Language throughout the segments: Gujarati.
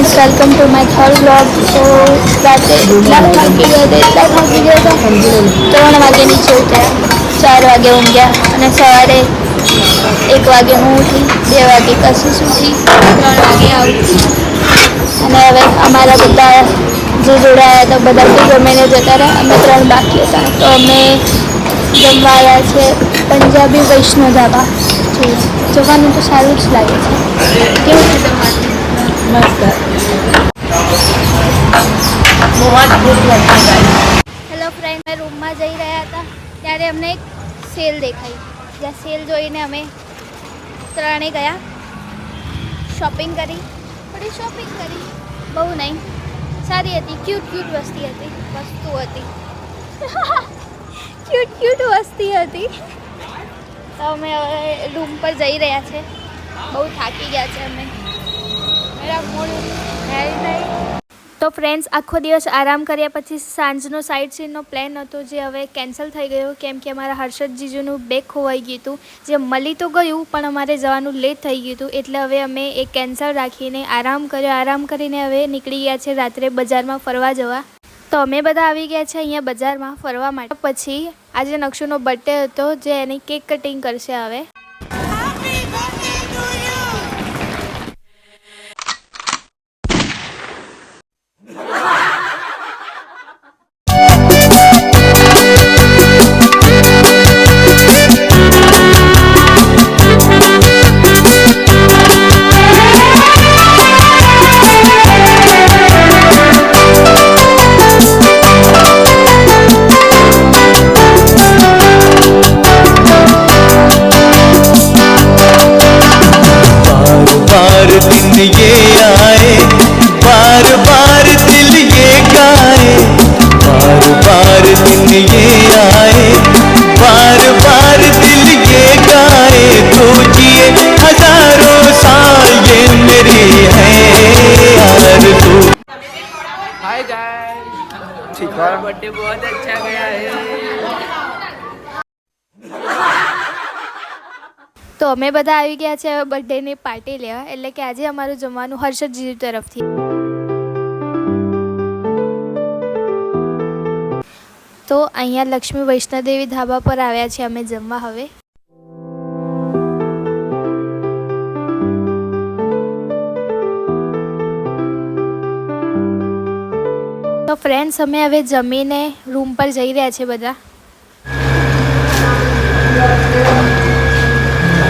Friends, welcome to my third vlog. तो राते इतना થાકી ગયા હતા 3 વાગે નીચે ઉતર્યા, 4 વાગે ઊંઘ્યા અને સવારે 1 વાગે હું ઉઠી, 2 વાગે કશી ઉઠી, 3 વાગે આવી અને હવે અમારા બધા જે જોડાયા હતા બધા તો જમીને જતા રહ્યા, અમે 3 બાકી હતા. તો અમે જમવા આવ્યા છે પંજાબી વૈષ્ણવ ધાબા. જવાનું તો સારું જ લાગે છે. કેવું છે તમારું? મસ્ત. હેલો ફ્રેન્ડ, મેં રૂમમાં જઈ રહ્યા હતા ત્યારે અમને એક સેલ દેખાઈ. જ્યાં સેલ જોઈને અમે 3 ગયા, શોપિંગ કરી, થોડી શોપિંગ કરી, બહુ નહીં, સારી હતી, ક્યુટ વસ્તુ હતી ક્યુટ વસ્તી હતી. તો અમે હવે રૂમ પર જઈ રહ્યા છે. બહુ થાકી ગયા છે અમે. તો ફ્રેન્ડ્સ, આખો દિવસ આરામ કર્યા પછી સાંજનો સાઇટ સીનનો પ્લાન હતો, જે હવે કેન્સલ થઈ ગયો કેમ કે અમારા હર્ષદ જીજુનું બેગ ખોવાઈ ગયું હતું. જે મળી તો ગયું પણ અમારે જવાનું લેટ થઈ ગયું હતું, એટલે હવે અમે એ કેન્સલ રાખીને આરામ કર્યો. આરામ કરીને હવે નીકળી ગયા છે રાત્રે બજારમાં ફરવા જવા. તો અમે બધા આવી ગયા છે અહીંયા બજારમાં ફરવા માટે. પછી આજે નક્ષુનો બર્થડે હતો, જે એની કેક કટિંગ કરશે હવે. हाय गाइस, हमारा बर्थडे बहुत अच्छा गया है. તો અમે બધા આવી ગયા છે હવે બર્થડેની પાર્ટી લેવા, એટલે કે આજે અમારું જમવાનું હર્ષદ જીજુ તરફથી. તો અહીંયા લક્ષ્મી વૈષ્ણોદેવી ધાબા પર આવ્યા છે અમે જમવા હવે. તો ફ્રેન્ડ્સ, અમે હવે જમીને રૂમ પર જઈ રહ્યા છે બધા.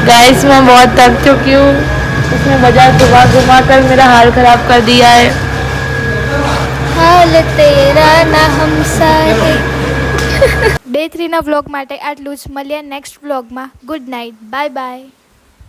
गाइस, मैं बहुत थक चुकी हूँ. उसने बाजार घुमा कर मेरा हाल खराब कर दिया है. हाल तेरा ना हमसा है. Day 3 ના વ્લોગ માટે આટલું જ. મળીએ નેક્સ્ટ વ્લોગમાં. Good night, bye bye.